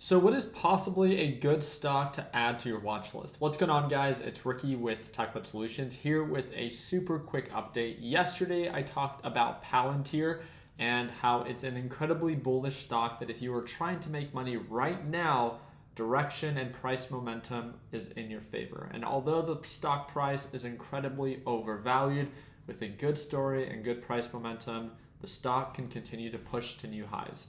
So what is possibly a good stock to add to your watch list? What's going on, guys? It's Ricky with TechBud Solutions here with a super quick update. Yesterday, I talked about Palantir and how it's an incredibly bullish stock that if you are trying to make money right now, direction and price momentum is in your favor. And although the stock price is incredibly overvalued, with a good story and good price momentum, the stock can continue to push to new highs.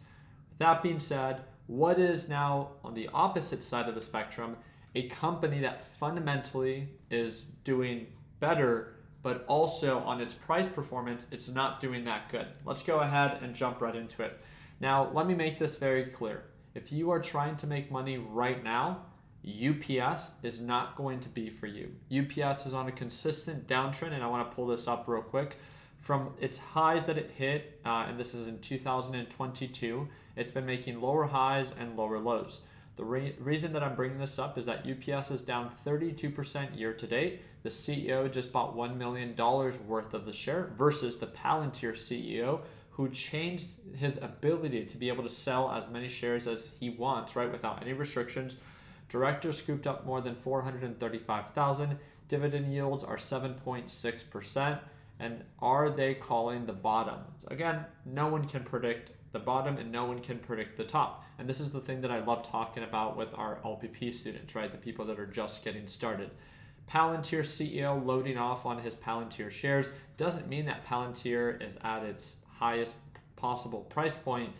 With that being said, what is now on the opposite side of the spectrum, a company that fundamentally is doing better, but also on its price performance, it's not doing that good. Let's go ahead and jump right into it. Now, let me make this very clear. If you are trying to make money right now, UPS is not going to be for you. UPS is on a consistent downtrend, and I want to pull this up real quick. From its highs that it hit, and this is in 2022, it's been making lower highs and lower lows. The reason that I'm bringing this up is that UPS is down 32% year to date. The CEO just bought $1 million worth of the share versus the Palantir CEO, who changed his ability to be able to sell as many shares as he wants, right, without any restrictions. Directors scooped up more than 435,000. Dividend yields are 7.6%. And are they calling the bottom? Again, no one can predict the bottom and no one can predict the top. And this is the thing that I love talking about with our LPP students, right? The people that are just getting started. Palantir CEO loading off on his Palantir shares doesn't mean that Palantir is at its highest possible price point.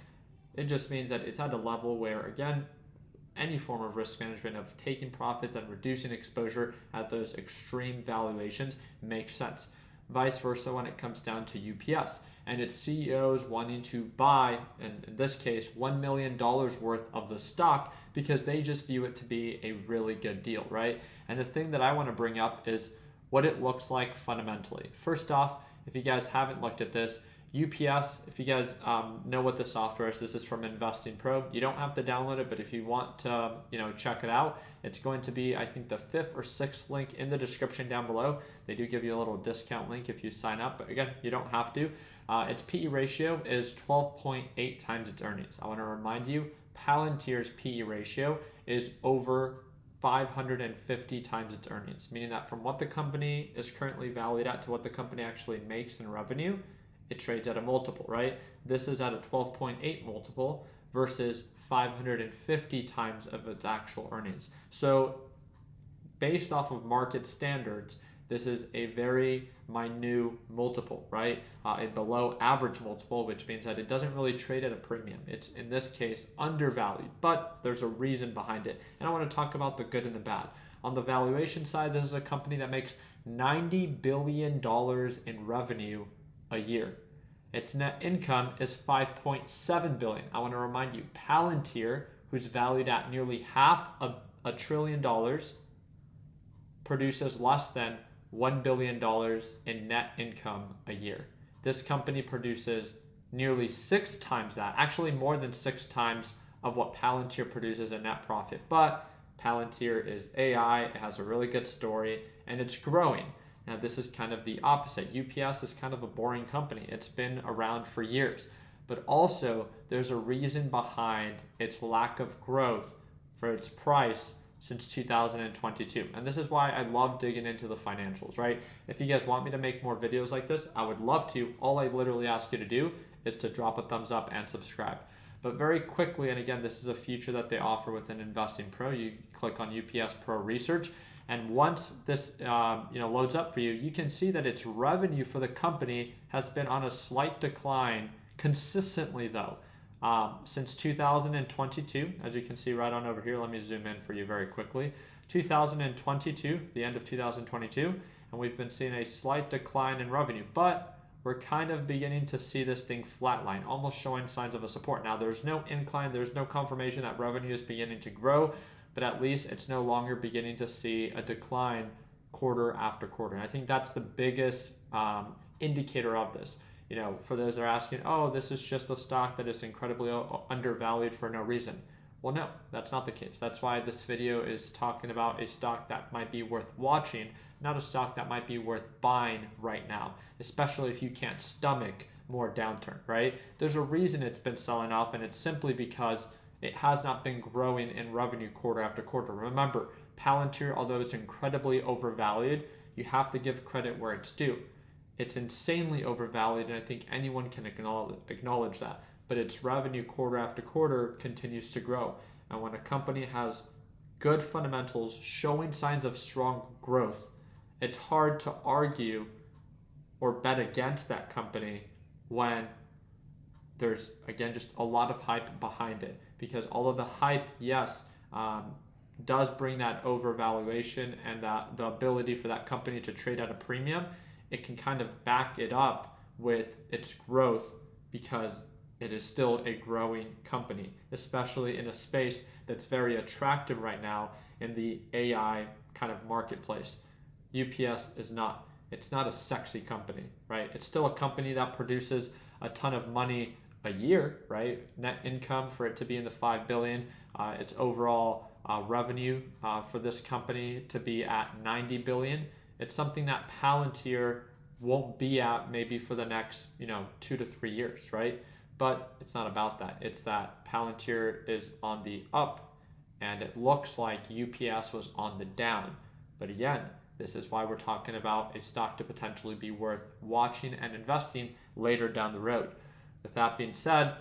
It just means that it's at a level where, again, any form of risk management of taking profits and reducing exposure at those extreme valuations makes sense. Vice versa when it comes down to UPS and its CEOs wanting to buy, in this case, $1 million worth of the stock because they just view it to be a really good deal, right? And the thing that I want to bring up is what it looks like fundamentally. First off, if you guys haven't looked at this, UPS, if you guys know what the software is, this is from Investing Pro. You don't have to download it, but if you want to, check it out, it's going to be, I think, the 5th or 6th link in the description down below. They do give you a little discount link if you sign up, but again, you don't have to. Its PE ratio is 12.8 times its earnings. I want to remind you, Palantir's PE ratio is over 550 times its earnings, meaning that from what the company is currently valued at to what the company actually makes in revenue, it trades at a multiple, right? This is at a 12.8 multiple versus 550 times of its actual earnings. So based off of market standards, this is a very minute multiple, right? A below average multiple, which means that it doesn't really trade at a premium. It's, in this case, undervalued, but there's a reason behind it. And I want to talk about the good and the bad. On the valuation side, this is a company that makes $90 billion in revenue a year. Its net income is $5.7 billion. I want to remind you, Palantir, who's valued at nearly $500 billion, produces less than $1 billion in net income a year. This company produces nearly 6 times that, actually more than 6 times of what Palantir produces in net profit. But Palantir is AI, it has a really good story, and it's growing. Now, this is kind of the opposite. UPS is kind of a boring company. It's been around for years. But also, there's a reason behind its lack of growth for its price since 2022. And this is why I love digging into the financials, right? If you guys want me to make more videos like this, I would love to. All I literally ask you to do is to drop a thumbs up and subscribe. But very quickly, and again, this is a feature that they offer within Investing Pro. You click on UPS Pro Research. And once this loads up for you, you can see that its revenue for the company has been on a slight decline consistently, though, since 2022. As you can see right on over here, let me zoom in for you very quickly. 2022, the end of 2022, and we've been seeing a slight decline in revenue, but we're kind of beginning to see this thing flatline, almost showing signs of a support. Now, there's no incline, there's no confirmation that revenue is beginning to grow, but at least it's no longer beginning to see a decline quarter after quarter. And I think that's the biggest indicator of this. For those that are asking, oh, this is just a stock that is incredibly undervalued for no reason. Well, no, that's not the case. That's why this video is talking about a stock that might be worth watching, not a stock that might be worth buying right now, especially if you can't stomach more downturn, right? There's a reason it's been selling off, and it's simply because It has not been growing in revenue quarter after quarter. Remember, Palantir, although it's incredibly overvalued, you have to give credit where it's due. It's insanely overvalued, and I think anyone can acknowledge that. But its revenue quarter after quarter continues to grow. And when a company has good fundamentals showing signs of strong growth, it's hard to argue or bet against that company when there's, again, just a lot of hype behind it. Because all of the hype, yes, does bring that overvaluation and that the ability for that company to trade at a premium, it can kind of back it up with its growth because it is still a growing company, especially in a space that's very attractive right now in the AI kind of marketplace. UPS is not. It's not a sexy company, right? It's still a company that produces a ton of money a year, right? Net income for it to be in the 5 billion. Its overall revenue for this company to be at 90 billion. It's something that Palantir won't be at maybe for the next 2 to 3 years, right? But it's not about that. It's that Palantir is on the up, and it looks like UPS was on the down. But again, this is why we're talking about a stock to potentially be worth watching and investing later down the road. With that being said,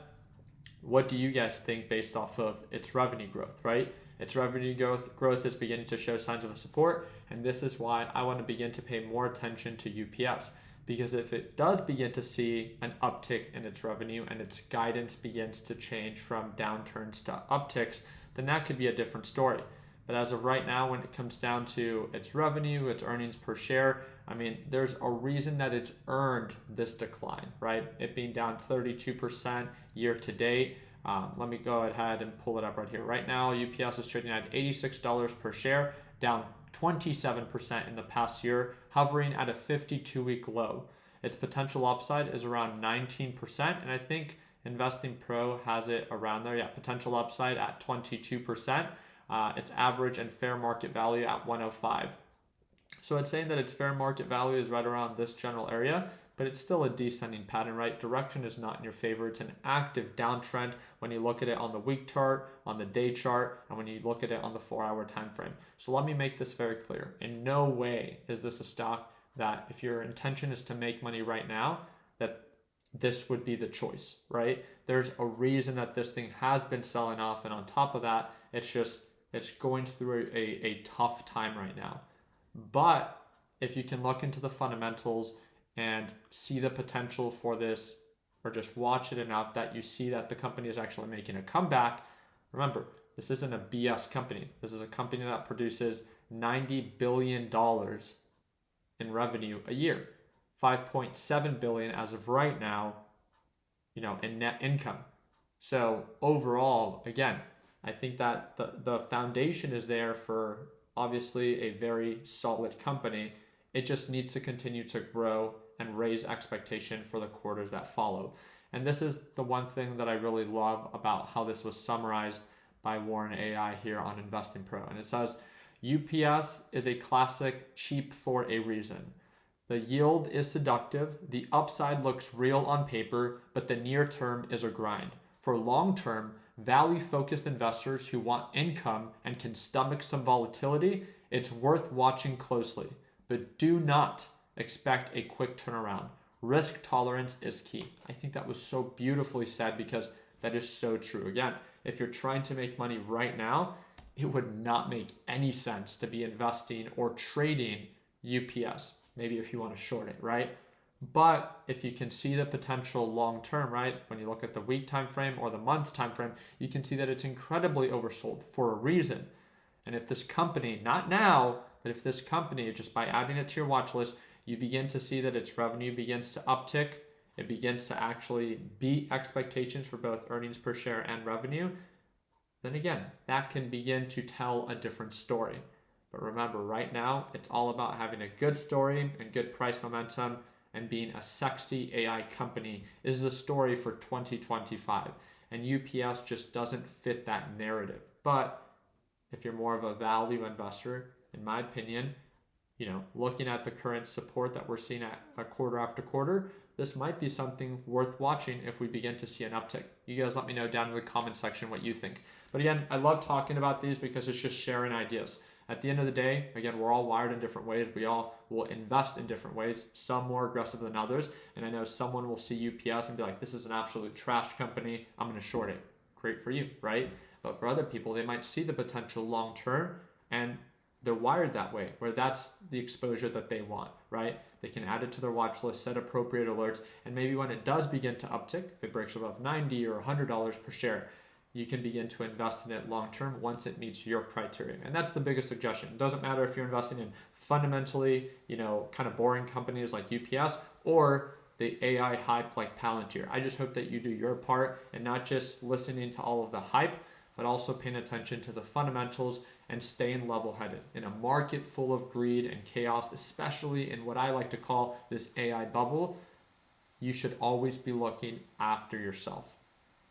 what do you guys think based off of its revenue growth, right? Its revenue growth is beginning to show signs of support, and this is why I want to begin to pay more attention to UPS. Because if it does begin to see an uptick in its revenue and its guidance begins to change from downturns to upticks, then that could be a different story. But as of right now, when it comes down to its revenue, its earnings per share, I mean, there's a reason that it's earned this decline, right? It being down 32% year to date. Let me go ahead and pull it up right here. Right now, UPS is trading at $86 per share, down 27% in the past year, hovering at a 52-week low. Its potential upside is around 19%, and I think Investing Pro has it around there. Yeah, potential upside at 22%. Its average and fair market value at 105. So it's saying that its fair market value is right around this general area, but it's still a descending pattern, right? Direction is not in your favor. It's an active downtrend when you look at it on the week chart, on the day chart, and when you look at it on the 4-hour time frame. So let me make this very clear. In no way is this a stock that if your intention is to make money right now, that this would be the choice, right? There's a reason that this thing has been selling off, and on top of that, it's going through a tough time right now. But if you can look into the fundamentals and see the potential for this, or just watch it enough that you see that the company is actually making a comeback, remember, this isn't a BS company. This is a company that produces $90 billion in revenue a year, 5.7 billion as of right now, in net income. So overall, again, I think that the foundation is there for obviously a very solid company. It just needs to continue to grow and raise expectation for the quarters that follow. And this is the one thing that I really love about how this was summarized by Warren AI here on Investing Pro. And it says, UPS is a classic cheap for a reason. The yield is seductive, the upside looks real on paper, but the near term is a grind. For long term, value-focused investors who want income and can stomach some volatility, it's worth watching closely. But do not expect a quick turnaround. Risk tolerance is key. I think that was so beautifully said because that is so true. Again, if you're trying to make money right now, it would not make any sense to be investing or trading UPS. Maybe if you want to short it, right? But if you can see the potential long term, right? When you look at the week time frame or the month time frame, you can see that it's incredibly oversold for a reason. And if this company, not now, but if this company, just by adding it to your watch list, you begin to see that its revenue begins to uptick, it begins to actually beat expectations for both earnings per share and revenue, then again, that can begin to tell a different story. But remember, right now, it's all about having a good story and good price momentum, and being a sexy AI company is the story for 2025. And UPS just doesn't fit that narrative. But if you're more of a value investor, in my opinion, looking at the current support that we're seeing at a quarter after quarter, this might be something worth watching if we begin to see an uptick. You guys let me know down in the comment section what you think. But again, I love talking about these because it's just sharing ideas. At the end of the day, again, we're all wired in different ways. We all will invest in different ways, some more aggressive than others. And I know someone will see UPS and be like, this is an absolute trash company, I'm going to short it. Great for you, right? But for other people, they might see the potential long term and they're wired that way, where that's the exposure that they want, right? They can add it to their watch list, set appropriate alerts, and maybe when it does begin to uptick, if it breaks above $90 or $100 per share, you can begin to invest in it long term once it meets your criteria. And that's the biggest suggestion. It doesn't matter if you're investing in fundamentally, kind of boring companies like UPS or the AI hype like Palantir. I just hope that you do your part and not just listening to all of the hype, but also paying attention to the fundamentals and staying level-headed. In a market full of greed and chaos, especially in what I like to call this AI bubble, you should always be looking after yourself.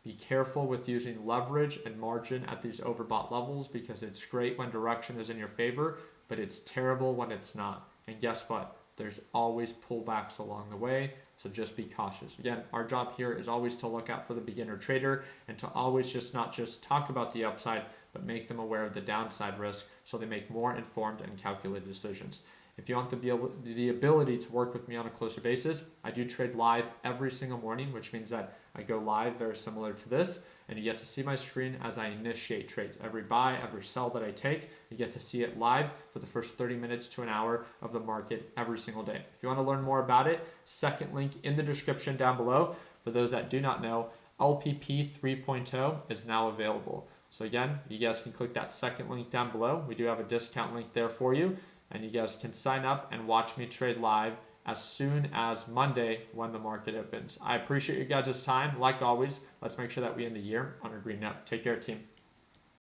Be careful with using leverage and margin at these overbought levels because it's great when direction is in your favor, but it's terrible when it's not. And guess what? There's always pullbacks along the way, so just be cautious. Again, our job here is always to look out for the beginner trader and to always not just talk about the upside, but make them aware of the downside risk so they make more informed and calculated decisions. If you want the ability to work with me on a closer basis, I do trade live every single morning, which means that I go live very similar to this, and you get to see my screen as I initiate trades. Every buy, every sell that I take, you get to see it live for the first 30 minutes to an hour of the market every single day. If you want to learn more about it, second link in the description down below. For those that do not know, LPP 3.0 is now available. So again, you guys can click that second link down below. We do have a discount link there for you, and you guys can sign up and watch me trade live as soon as Monday when the market opens. I appreciate you guys' time. Like always, let's make sure that we end the year on a green note. Take care, team.